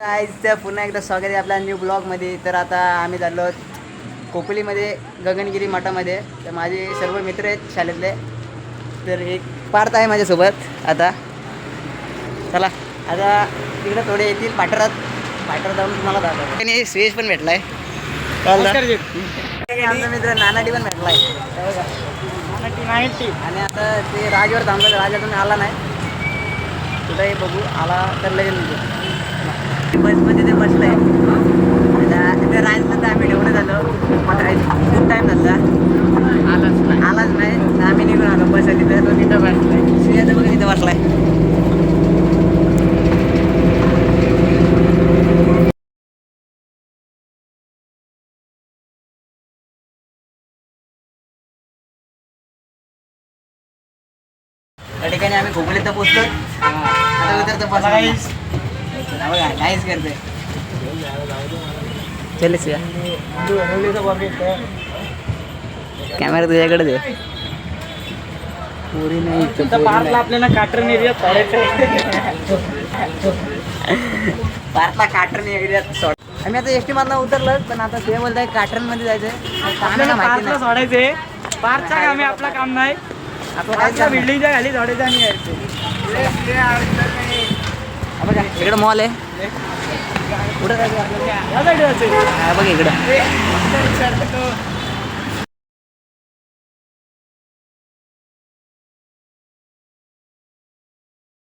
गाईजचं पुन्हा एकदा स्वागत आहे आपल्या न्यू ब्लॉगमध्ये. तर आता आम्ही चाललो कोकलीमध्ये गगनगिरी मठामध्ये. तर माझे सर्व मित्र आहेत शाळेतले. तर एक पार्थ आहे माझ्यासोबत. आता चला आता तिकडे थोडे येतील पाठरात जाऊन तुम्हाला दाखवतो. आणि सुयश पण भेटला आहे. आमचा मित्र नानाटी पण भेटला आहे. आणि आता ते राजवर थांबलं. राज अजून आला नाही. कुठंही बघू आला तर लगेच बसमध्ये ते बसलं आहे. आता तिथे राहायचं तर आम्ही ठेवून झालो. खूप टाईम झाला आलाच नाही. आम्ही निघून आलो बस तिथं. तो तिथं बसलाय. सुयाचा बघा तिथं बसलाय. त्या ठिकाणी आम्ही खोकले तर पोचतो. आता उतर तर बघा काहीच करते. चल सिया कॅमेरा तुझ्याकडे दे. पुरी नाही पार्कला आपल्याला काटरन एरियात सोडायचं. पार्कला काटरन एरियात सोड. आम्ही आता एसटी मधला उतरलं. पण आता ते बोलताय काटरन मध्ये जायचंय. आपल्याला पार्कला सोडायचंय. पार्कचा काम आहे आपला काम नाही. आपल्या बिल्डिंगच्या खाली सोडायचं आणि यायचं. बघा इकडं मॉल आहे. कुठं जायचं आपल्याला? बघ इकडं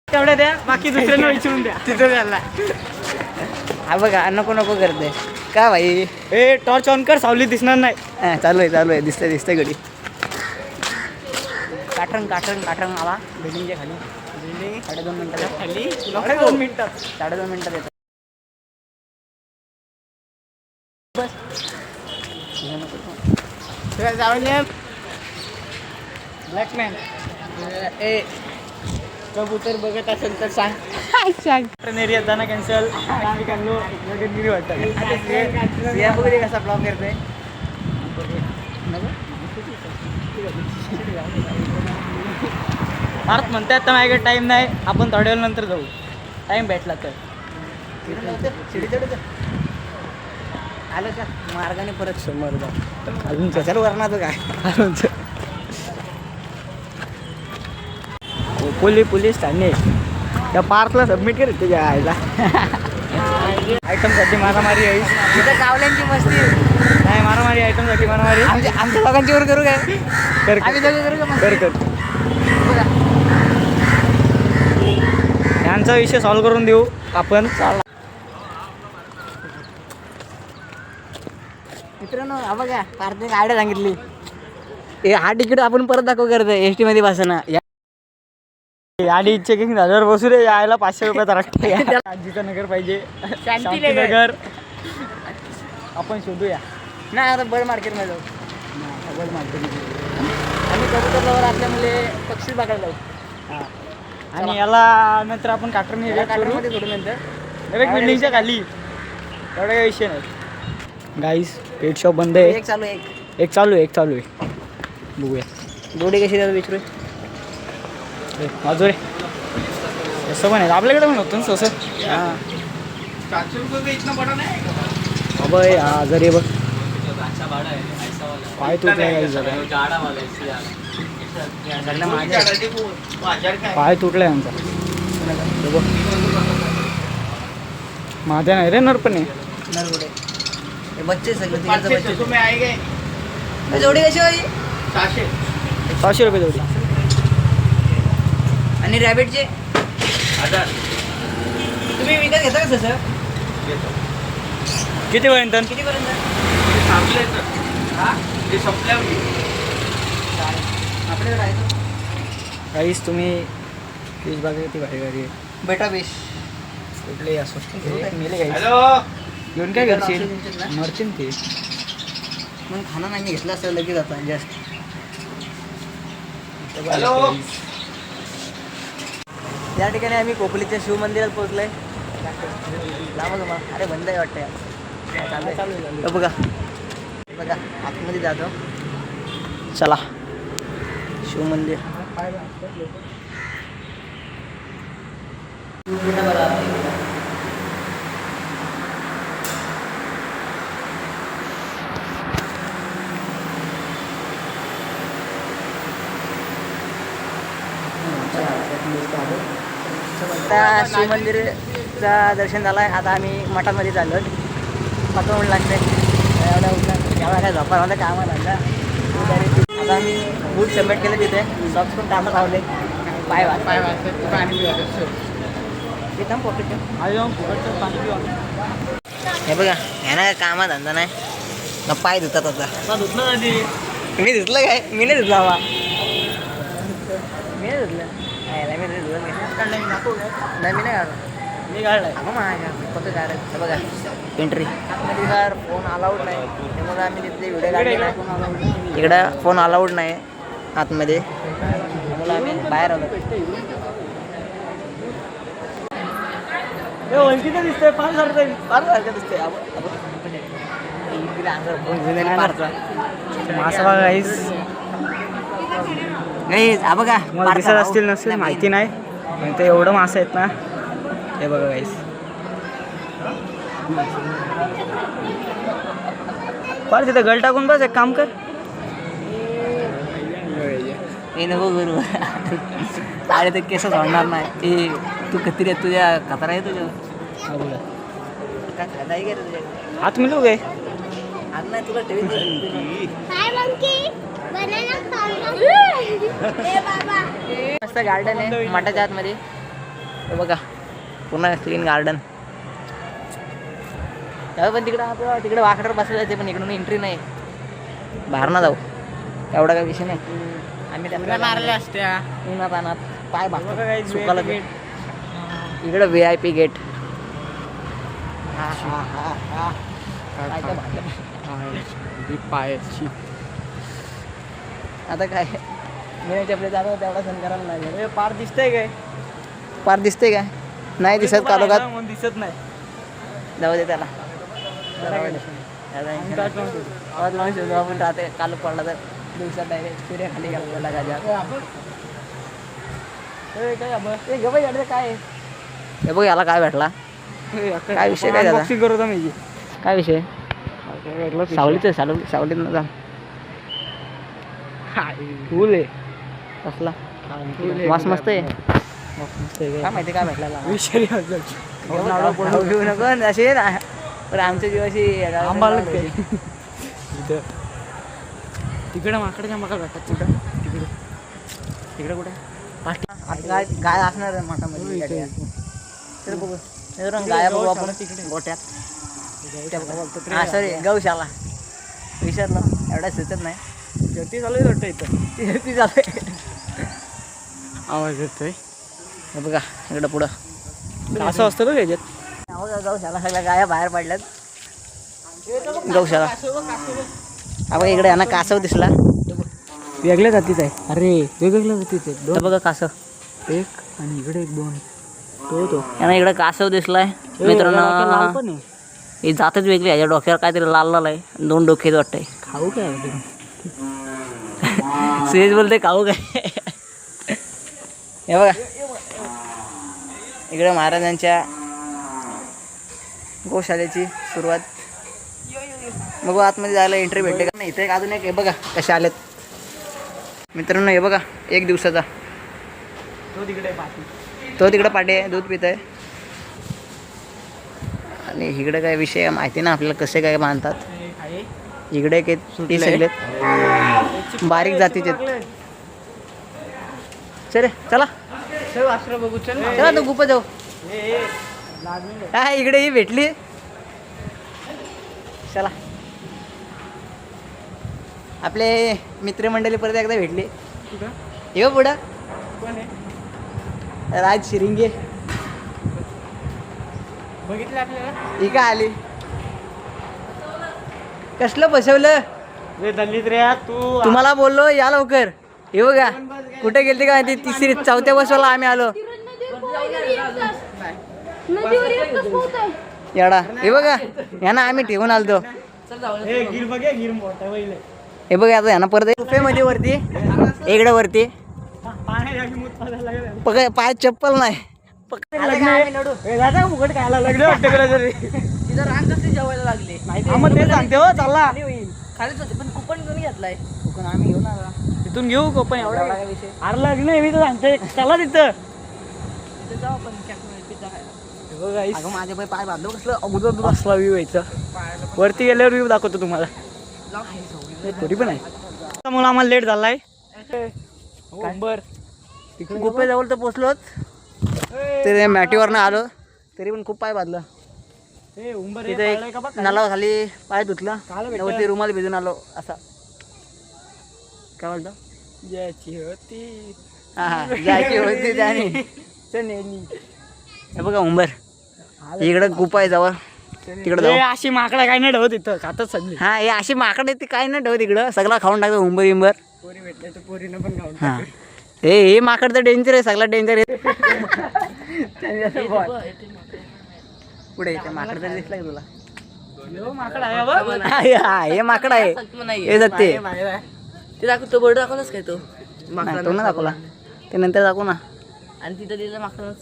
तेवढ्या द्या. बाकी दुसऱ्यांना विचारून द्या. तिथं द्यायला. हा बघा नको नको करते का भाई. ए टॉर्च ऑन कर. सावली दिसणार नाही. चालू आहे दिसतंय गडी. काटरंग आला बिल्डिंगच्या खाली. बिल्डिंग 2.5 मिनिटाच्या खाली. 2.5 मिनिटात येतो. बस ब्लॅकमॅन ए कबूतर बघत असेल तर सांग. एरियात जाणं कॅन्सल. आम्ही काढलो गगनगिरी वाटतं. बघू कसा ब्लॉग करतोय. भारत म्हणतात तर माझ्याकडे टाईम नाही. आपण थोड्या वेळ नंतर जाऊ. टाईम भेटला तर शिडी चढ आलं का मार्गाने परत समोर जा. अजून कशाला वरणाचं काय. पोलीस ठाणे त्या पार्कला सबमिट कर. तुझ्या आईला आयटमसाठी मारामारी आहे. तिथं कावल्यांची मस्ती नाही. मारामारी आयटमसाठी मारामारी. आमच्या लोकांची वर करू काय. आम्ही दोघं करू का. कर यांचा विषय सॉल्व्ह करून देऊ आपण. मित्रांनो हा बघा पार्थिक आयडिया सांगितली. हा तिकीट आपण परत दाखव करतोय एस टी मध्ये बसना. आधी चेकिंग झाल्यावर बसू दे. यायला 500 रुपयाचा रट्टा. आजीचं नगर पाहिजे. शांतीनगर आपण शोधूया. नाही आता बर्ड मार्केटमध्ये जाऊ. बर्ड मार्केटमध्ये आम्ही कबूतरवर असल्यामुळे पक्षी बघायला जाऊ. आणि याला नंतर आपण काटरन एरियात काटरमध्ये सोडून नंतर डायरेक्ट बिल्डिंगच्या खाली. एवढा काही विषय नाही. गाईस पेट शॉप बंद आहे. एक चालू आहे. बघूया जोडी कशी द्या विचारू. माझं रे असं पण आहे आपल्याकडे पण होतं ना तसं. बाबा हा जरी बघ पाय तुटलाय. पाय तुटलाय आमचा. बघ माझ्या नाही रे. नर पण आहे. बच्चे सगळे जोडी कशी होई. 600 रुपये जोडी. आणि रॅबिटचे तुम्ही विकत घेता का तसं. कितीपर्यंत आपल्याकडे राहायचं. काहीच तुम्ही फिश बघा किती भारी भारी आहे. बेटा फिश कुठलेही असो मेले काही घेऊन काय करशील. मरतील ते. मग खाना नाही घेतला असं लगेच आता जास्त. या ठिकाणी आम्ही कोकलीच्या शिवमंदिरात पोहोचलोय. अरे बंद आहे वाटतं. चालू बघा आतमध्ये जातो. चला शिवमंदिर. आता शिवमंदिरचा दर्शन झालं आहे. आता आम्ही मठामध्ये चाललो. पटवून ऊन लागते एवढ्या उठला एवढा काय झोपा होता कामाला लागला. आता आम्ही बूट सबमिट केले तिथे. सॉक्स पण कामात लावले. पाय पाणी तिथं पॉकेट हे बघा ह्याना कामा धंदा नाही ना पाय धुतात आता. मी धुतलं काय? मी नाही धुतला हवा. मी नाही धुतलं मी नाही धुतलं नाही. मी नाही काढलं. मी काढलाय फक्त काढायचं बघा. एंट्री आतमध्ये जर फोन अलाउड नाही त्यामुळे आम्ही तिथले व्हिडिओ काढले नाही. इकडं फोन अलाउड नाही आतमध्ये त्यामुळे आम्ही बाहेर आलो. ओळखीचं दिसतंय फार सारखं सारखं दिसतंय. मासा बघा गाईस. हा बघा मला दिसत असतील नसेल माहिती नाही पण ते एवढं मासे आहेत ना. हे बघा गाईस. फार तिथं गल टाकून बस एक काम कर. हे नको करू. साडे तर केसच होणार नाही. ते तू कत्री तुझ्या कचरा आहे तुझ्या काय खायला आहे का तुझ्या हात मिळू गे आज नाही तुला ठेवी. मस्त गार्डन आहे मठाच्या आतमध्ये. हे बघा पुन्हा क्लीन गार्डन. पण तिकडं आपलं तिकडे वाकड्यावर बसलं जाते पण इकडून एंट्री नाही. बाहेर ना जाऊ एवढा काही विषय नाही. आम्ही त्यांना मारले असत्या उन्हात अनात पाय भागतो सुकाला. इकडं VIP गेट. आता काय मी आपले जातो तेवढा सण करायला नाही. पार दिसतंय काय? पार दिसते काय? नाही दिसत कालोखात. दिसत नाही. जाऊ दे त्याला. आपण राहते काल पडला तर दिवसात डायरेक्ट सूर्य खाली गेला काय. हे बघ याला काय भेटला. काय विषय काय झाला? करतो मी. काय विषय? सावलीच सावलीत न जा. फुल आहे कसला वास मस्त आहे. काय माहिती काय भेटला. घेऊ नको असे ना पण आमच्या जीवाशी तिकडे माकडाच्या मका भेटतात. तिकडं तिकडे तिकडे कुठे गाय गाय असणार आहे मठामध्ये. तर बघू गाया बघू आपण तिकडे गोट्यात. हा सॉरी गौशाला विसरलो एवढा सुचत नाही. जर्ती चालू आहे वाटतं इथं. जर्ती चालू आहे. आवाज येतोय. हे बघा इकडं पुढं असं असतं का याच्यात? गौशाला सगळ्या गाया बाहेर पडल्यात. गौशाला हा बघा इकडे यांना कासव दिसला. वेगळ्या जातीच आहे. अरे वेगवेगळ्या जातीच आहे. तर बघा कासव एक आणि इकडे एक दोन. तो यांना इकडे कासव दिसलाय मित्रांनो. ही जातच वेगळी आहे. डोक्यावर काहीतरी लाल लाल आहे. 2 डोके वाटतंय. खाऊ काय सुरेश बोलते खाऊ काय. हे बघा इकडे महाराजांच्या गोशालेची सुरुवात. बघू आतमध्ये जायला एंट्री भेटते का नाही. इथे एक अजून एक हे बघा कसे आलेत मित्रांनो. हे बघा 1 दिवसाचा. तो तिकडे पाठी आहे दूध पित आहे. आणि इकडे काय विषय माहिती ना आपल्याला कसे काय बांधतात. इकडे काही सुटी सगळेत बारीक जातीचे. चला बघू चल चला तो गुप जाऊ. काय इकडे ही भेटली. चला आपले मित्रमंडळी परत एकदा भेटली. ये पुढं राज शिरिंगे बघितलं आपल्याला. ही का आली. कसलं बसवलं दलित रे तू. तुम्हाला बोललो या लवकर. हे बघा कुठे गेलते का ती 3री 4थ्या बसवायला आम्ही आलो. येडा हे बघा यांना आम्ही ठेवून आलतो. हे बघा आता यांना परत गुफेमध्ये वरती इकडे वरती पाय चप्पल नाही. फुकट खायला लागले वाटतं तिथं रांग कसली जेवायला लागली ते सांगते हो. चालला खालीच होते पण कुपन घेऊन घेतलाय. कुपन आम्ही घेऊन आला तिथून घेऊ कोपन. एवढा काय विषय. अरे लग्न मी तर सांगते. चला तिथं बघा अगं माझे पाय बांधलो कसलं अगोदर असला व्ह्यू यायचा वरती गेल्यावर व्ह्यू दाखवतो तुम्हाला तरी पण आहे त्यामुळे आम्हाला लेट झालाय बर तिकडे गुफेजवळ तर पोचलोच तर मॅटीवरनं आलो तरी पण खूप पाय बांधलं तिथे एक नाला खाली पाय धुतला वरती रुमाल भिजून आलो असा काय बोलतो ज्याची होती हा जायची होती त्याने हे बघा उंबर इकडं गुफा आहे जवळ तिकडं जाऊ अशी माकडा काय नाही ठेवत इथं खातच सगळी हा हे अशी माकड ती काय नाही ठेवत तिकडं सगळं खाऊन टाकतो उंबर इंबर पोरी भेटले तर पोरीनं पण खाऊन हा हे माकड तर डेंजर आहे सगळा डेंजर आहे पुढे येते माकड तर दिसला तुला माकडा आहे बघ. हा, हे माकड आहे हे जाते ते दाखवतो बोर्ड दाखवलाच काय तो नाही, तो ना दाखवला ते नंतर दाखवू ना आणि तिथं दिलं माकडं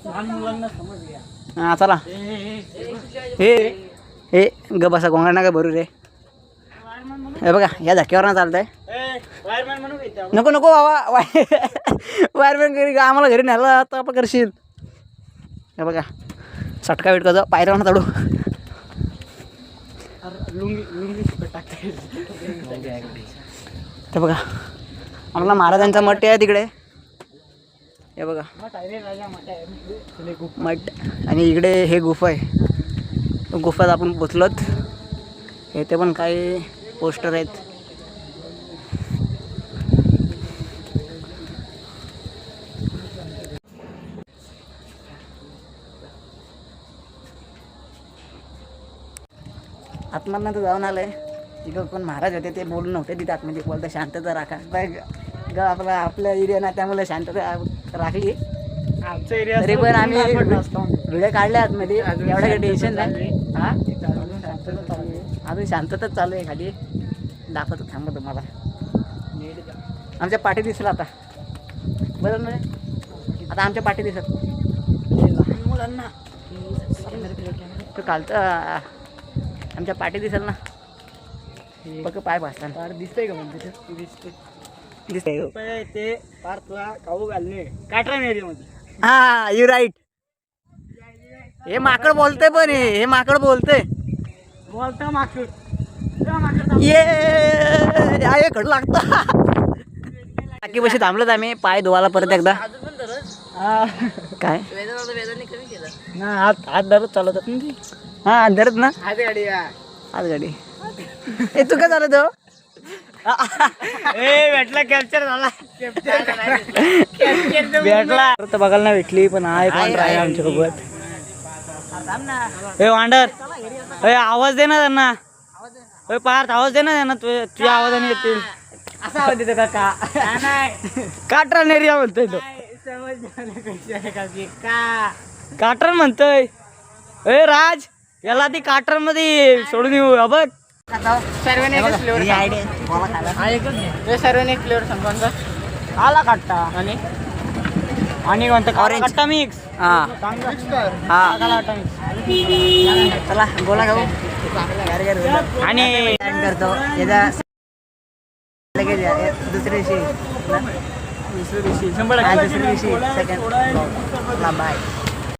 लहान मुलांना समजल्या हा चला हे हे ग बसा गोंगा नका भरू रे हे बघा या धक्क्यावर ना चालतंय वायरमॅन म्हणून येते नको नको बाबा वायरमॅन घरी आम्हाला घरी न्यायला आता आपण करशील हे बघा चटका बिटकाचा पायऱ्यावर चढू लुंगी लुंगी टाकते ते बघा आम्हाला महाराजांचा मठ आहे तिकडे हे बघा मठ आणि इकडे हे गुफा आहे गुफात आपण पोचलोत इथे पण काही पोस्टर आहेत आत्मांना तर जाऊन आलंय तिकडं कोण महाराज होते ते बोलून नव्हते तिथे आतमध्ये बोलता शांतता राखा आपल्या एरिया ना त्यामुळे शांतता राखली आमचा एरिया तरी पण आम्ही व्हिडिओ काढले आतमध्ये एवढं काही टेन्शन नाही हा अजून शांतताच चालू आहे खाली दाखवतो थांबा तुम्हाला आमच्या पाठी दिसलं आता बरोबर नाही आता आमच्या पाठी दिसत लहान मुलांना तो कालचं आमच्या पाठी दिसेल ना बघ पाय भासताना दिसतंय का म्हणजे दिसते दिसतंय ते पार तुला काऊ घालणे काटरान एरियामध्ये हा यू राईट हे माकड बोलतंय पण हे माकड बोलतंय बोलता माकड ये खडू लागतं टाकी बशी थांबलोत आम्ही पाय धुवायला परत एकदा अजून पण धरत काय वेदाने कमी केलं ना हात धरत चालवतात ना ती हा अंधारच ना हात गाडी आज गाडी ए तू काय झालं तो ए भेटला कॅप्चर झाला भेटला तर बघायला नाही भेटली पण हा एक वांडर आहे आमच्यासोबत ए वांडर ए आवाज दे ना त्यांना ए पार्थ आवाज दे ना त्यांना तुझ्या आवाजाने येतील असा आवाज देतो काका काटरान एरिया म्हणतोय तो काटरान म्हणतोय ए राज याला ती काटरान मध्ये सोडून येऊ बघ सर्वांनी सर्वांनी फ्लेवर सांगा आला काटा आणि कोणतं Orange. काटा मिक्स हा हा चला बोला गाऊ आणि करतो याचा लगेच दुसऱ्या दिवशी दुसऱ्या दिवशी 100% दुसऱ्या दिवशी सेकंड बाय